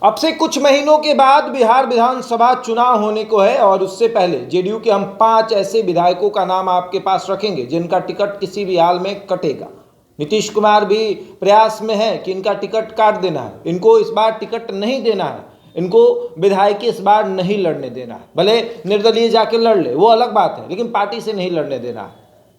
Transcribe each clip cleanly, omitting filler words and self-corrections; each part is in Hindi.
अब से कुछ महीनों के बाद बिहार विधानसभा चुनाव होने को है और उससे पहले जेडीयू के हम 5 ऐसे विधायकों का नाम आपके पास रखेंगे जिनका टिकट किसी भी हाल में कटेगा। नीतीश कुमार भी प्रयास में है कि इनका टिकट काट देना है, इनको इस बार टिकट नहीं देना है, इनको विधायकी इस बार नहीं लड़ने देना है। भले निर्दलीय जाके लड़ ले, वो अलग बात है, लेकिन पार्टी से नहीं लड़ने देना है।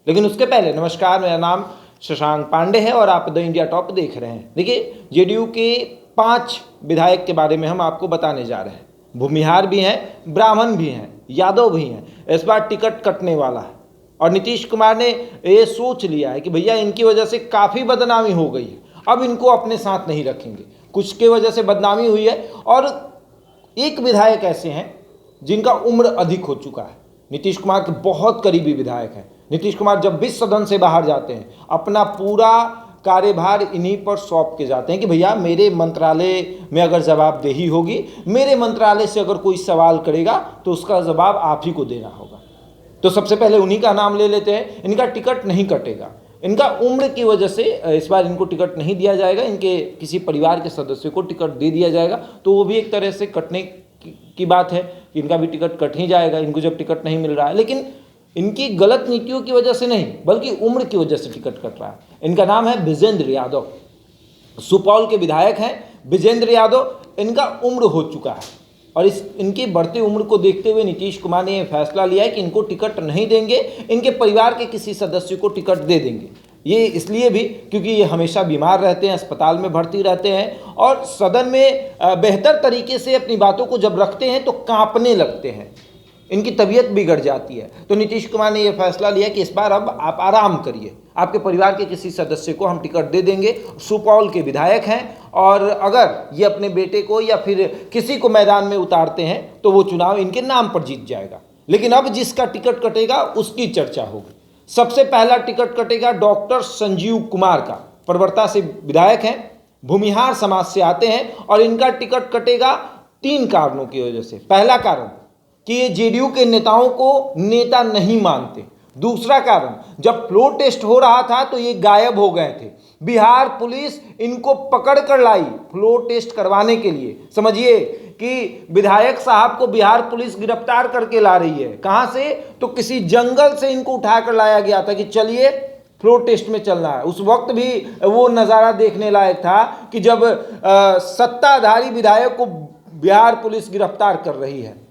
लेकिन उसके पहले नमस्कार, मेरा नाम शशांक पांडे है और आप द इंडिया टॉप देख रहे हैं। देखिए, जेडीयू के 5 विधायक के बारे में हम आपको बताने जा रहे हैं। भूमिहार भी हैं, ब्राह्मण भी हैं, यादव भी हैं। इस बार टिकट कटने वाला है और नीतीश कुमार ने ये सोच लिया है कि भैया इनकी वजह से काफ़ी बदनामी हो गई है, अब इनको अपने साथ नहीं रखेंगे। कुछ के वजह से बदनामी हुई है और एक विधायक ऐसे हैं जिनका उम्र अधिक हो चुका है। नीतीश कुमार के बहुत करीबी विधायक हैं। नीतीश कुमार जब भी सदन से बाहर जाते हैं, अपना पूरा कार्यभार इन्हीं पर सौंप के जाते हैं कि भैया मेरे मंत्रालय में अगर जवाबदेही होगी, मेरे मंत्रालय से अगर कोई सवाल करेगा तो उसका जवाब आप ही को देना होगा। तो सबसे पहले उन्हीं का नाम ले लेते हैं। इनका टिकट नहीं कटेगा, इनका उम्र की वजह से इस बार इनको टिकट नहीं दिया जाएगा। इनके किसी परिवार के सदस्य को टिकट दे दिया जाएगा, तो वो भी एक तरह से कटने की बात है कि इनका भी टिकट कट ही जाएगा, इनको जब टिकट नहीं मिल रहा है। लेकिन इनकी गलत नीतियों की वजह से नहीं, बल्कि उम्र की वजह से टिकट कट रहा है। इनका नाम है विजेंद्र यादव, सुपौल के विधायक हैं विजेंद्र यादव। इनका उम्र हो चुका है और इनकी बढ़ती उम्र को देखते हुए नीतीश कुमार ने यह फैसला लिया है कि इनको टिकट नहीं देंगे, इनके परिवार के किसी सदस्य को टिकट दे देंगे। ये इसलिए भी क्योंकि ये हमेशा बीमार रहते हैं, अस्पताल में भर्ती रहते हैं और सदन में बेहतर तरीके से अपनी बातों को जब रखते हैं तो कांपने लगते हैं, इनकी तबीयत बिगड़ जाती है। तो नीतीश कुमार ने यह फैसला लिया कि इस बार अब आप आराम करिए, आपके परिवार के किसी सदस्य को हम टिकट दे देंगे। सुपौल के विधायक हैं और अगर ये अपने बेटे को या फिर किसी को मैदान में उतारते हैं तो वो चुनाव इनके नाम पर जीत जाएगा। लेकिन अब जिसका टिकट कटेगा उसकी चर्चा होगी। सबसे पहला टिकट कटेगा डॉक्टर संजीव कुमार का। परवर्ता से विधायक हैं, भूमिहार समाज से आते हैं और इनका टिकट कटेगा 3 कारणों की वजह से। पहला कारण कि ये जेडीयू के नेताओं को नेता नहीं मानते। दूसरा कारण, जब फ्लोर टेस्ट हो रहा था तो ये गायब हो गए थे। बिहार पुलिस इनको पकड़ कर लाई फ्लोर टेस्ट करवाने के लिए। समझिए कि विधायक साहब को बिहार पुलिस गिरफ्तार करके ला रही है। कहां से? तो किसी जंगल से इनको उठाकर लाया गया था कि चलिए फ्लोर टेस्ट में चलना है। उस वक्त भी वो नज़ारा देखने लायक था कि जब सत्ताधारी विधायक को बिहार पुलिस गिरफ्तार कर रही है।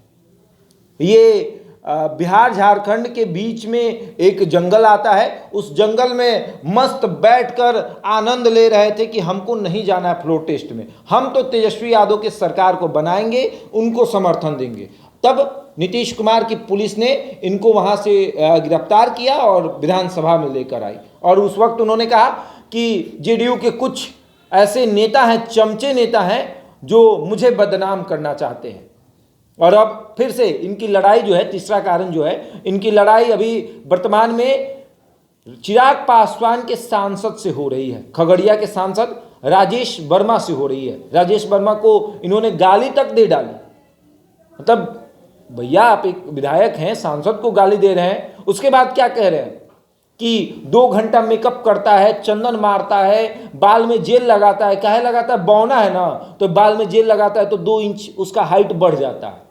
ये बिहार झारखंड के बीच में एक जंगल आता है, उस जंगल में मस्त बैठकर आनंद ले रहे थे कि हमको नहीं जाना है फ्लोर टेस्ट में, हम तो तेजस्वी यादव के सरकार को बनाएंगे, उनको समर्थन देंगे। तब नीतीश कुमार की पुलिस ने इनको वहां से गिरफ्तार किया और विधानसभा में लेकर आई। और उस वक्त उन्होंने कहा कि जेडीयू के कुछ ऐसे नेता हैं, चमचे नेता हैं, जो मुझे बदनाम करना चाहते हैं। और अब फिर से इनकी लड़ाई जो है, तीसरा कारण जो है, इनकी लड़ाई अभी वर्तमान में चिराग पासवान के सांसद से हो रही है। खगड़िया के सांसद राजेश वर्मा से हो रही है। राजेश वर्मा को इन्होंने गाली तक दे डाली। मतलब भैया आप एक विधायक हैं, सांसद को गाली दे रहे हैं, उसके बाद क्या कह रहे हैं कि 2 घंटा मेकअप करता है, चंदन मारता है, बाल में जेल लगाता है। काहे लगाता है? बौना है ना, तो बाल में जेल लगाता है तो 2 इंच उसका हाइट बढ़ जाता है।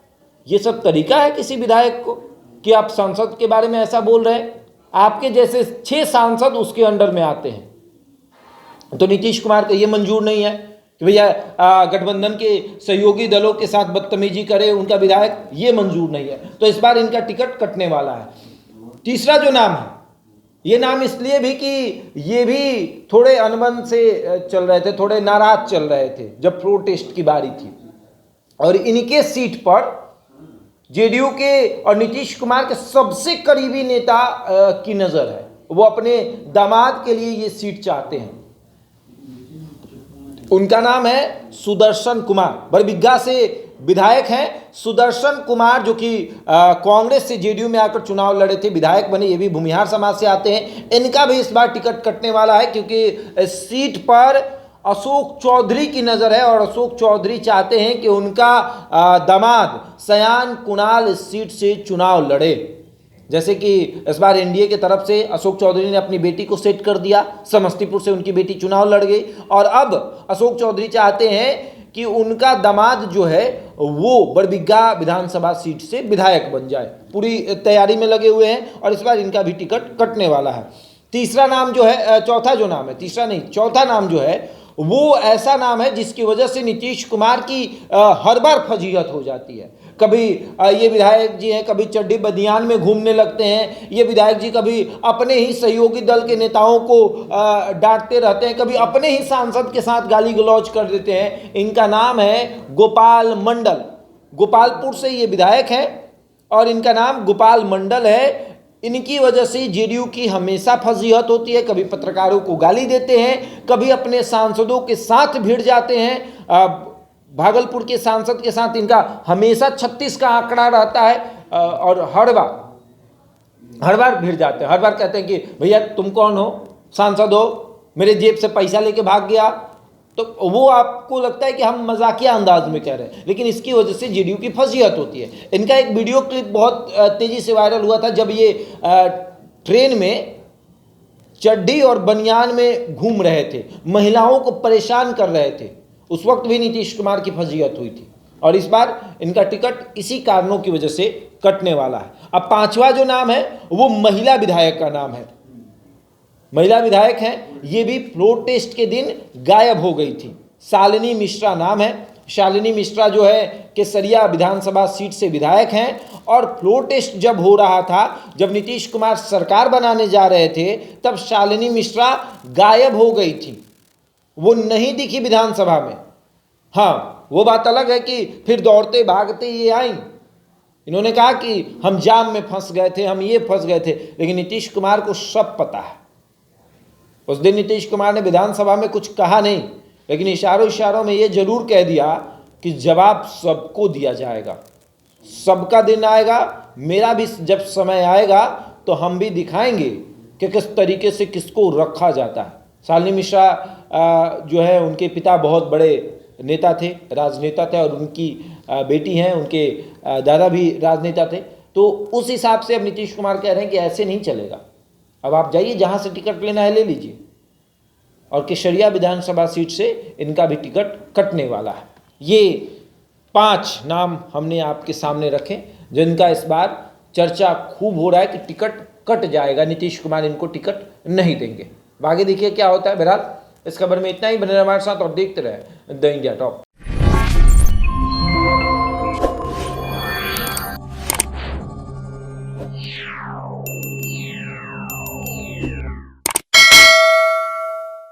ये सब तरीका है किसी विधायक को कि आप सांसद के बारे में ऐसा बोल रहे हैं? आपके जैसे 6 सांसद उसके अंडर में आते हैं। तो नीतीश कुमार को ये मंजूर नहीं है कि भैया गठबंधन के सहयोगी दलों के साथ बदतमीजी करे उनका विधायक, ये मंजूर नहीं है। तो इस बार इनका टिकट कटने वाला है। तीसरा जो नाम है, ये नाम इसलिए भी कि ये भी थोड़े अनबन से चल रहे थे, थोड़े नाराज चल रहे थे जब फ्लोर टेस्ट की बारी थी और इनके सीट पर जेडीयू के और नीतीश कुमार के सबसे करीबी नेता की नजर है। वो अपने दामाद के लिए ये सीट चाहते हैं। उनका नाम है सुदर्शन कुमार। बरबीघा से विधायक हैं सुदर्शन कुमार, जो कि कांग्रेस से जेडीयू में आकर चुनाव लड़े थे, विधायक बने। ये भी भूमिहार समाज से आते हैं। इनका भी इस बार टिकट कटने वाला है क्योंकि इस सीट पर अशोक चौधरी की नज़र है और अशोक चौधरी चाहते हैं कि उनका दामाद सयान कुणाल इस सीट से चुनाव लड़े। जैसे कि इस बार एनडीए की तरफ से अशोक चौधरी ने अपनी बेटी को सेट कर दिया, समस्तीपुर से उनकी बेटी चुनाव लड़ गई और अब अशोक चौधरी चाहते हैं कि उनका दामाद जो है वो बड़बिग्गा विधानसभा सीट से विधायक बन जाए। पूरी तैयारी में लगे हुए हैं और इस बार इनका भी टिकट कटने वाला है। तीसरा नाम जो है, चौथा जो नाम है, तीसरा नहीं चौथा नाम जो है वो ऐसा नाम है जिसकी वजह से नीतीश कुमार की हर बार फजीहत हो जाती है। कभी ये विधायक जी हैं कभी चड्डी बनियान में घूमने लगते हैं, ये विधायक जी कभी अपने ही सहयोगी दल के नेताओं को डांटते रहते हैं, कभी अपने ही सांसद के साथ गाली गलौज कर देते हैं। इनका नाम है गोपाल मंडल। गोपालपुर से ये विधायक हैं और इनका नाम गोपाल मंडल है। इनकी वजह से जेडीयू की हमेशा फजीहत होती है। कभी पत्रकारों को गाली देते हैं, कभी अपने सांसदों के साथ भिड़ जाते हैं। भागलपुर के सांसद के साथ इनका हमेशा 36 का आंकड़ा रहता है और हर बार भिड़ जाते हैं। हर बार कहते हैं कि भैया तुम कौन हो, सांसद हो, मेरे जेब से पैसा लेके भाग गया। तो वो आपको लगता है कि हम मजाकिया अंदाज में कह रहे हैं, लेकिन इसकी वजह से जेडीयू की फजीहत होती है। इनका एक वीडियो क्लिप बहुत तेजी से वायरल हुआ था जब ये ट्रेन में चड्डी और बनियान में घूम रहे थे, महिलाओं को परेशान कर रहे थे। उस वक्त भी नीतीश कुमार की फजीहत हुई थी और इस बार इनका टिकट इसी कारणों की वजह से कटने वाला है। अब पांचवा जो नाम है वो महिला विधायक का नाम है। महिला विधायक हैं, ये भी फ्लोर टेस्ट के दिन गायब हो गई थी। शालिनी मिश्रा नाम है। शालिनी मिश्रा जो है केसरिया विधानसभा सीट से विधायक हैं और फ्लोर टेस्ट जब हो रहा था, जब नीतीश कुमार सरकार बनाने जा रहे थे, तब शालिनी मिश्रा गायब हो गई थी, वो नहीं दिखी विधानसभा में। हाँ, वो बात अलग है कि फिर दौड़ते भागते ये आई। इन्होंने कहा कि हम जाम में फंस गए थे, हम ये फंस गए थे, लेकिन नीतीश कुमार को सब पता है। उस दिन नीतीश कुमार ने विधानसभा में कुछ कहा नहीं, लेकिन इशारों में ये जरूर कह दिया कि जवाब सबको दिया जाएगा, सबका दिन आएगा, मेरा भी जब समय आएगा तो हम भी दिखाएंगे कि किस तरीके से किसको रखा जाता है। शालिनी मिश्रा जो है उनके पिता बहुत बड़े नेता थे, राजनेता थे, और उनकी बेटी हैं, उनके दादा भी राजनेता थे। तो उस हिसाब से अब नीतीश कुमार कह रहे हैं कि ऐसे नहीं चलेगा, अब आप जाइए जहां से टिकट लेना है ले लीजिए। और केसरिया विधानसभा सीट से इनका भी टिकट कटने वाला है। ये 5 नाम हमने आपके सामने रखे जिनका इस बार चर्चा खूब हो रहा है कि टिकट कट जाएगा, नीतीश कुमार इनको टिकट नहीं देंगे। आगे देखिए क्या होता है। बहरहाल इस खबर में इतना ही। बने रहिए हमारे साथ और देखते रहे द इंडिया टॉप।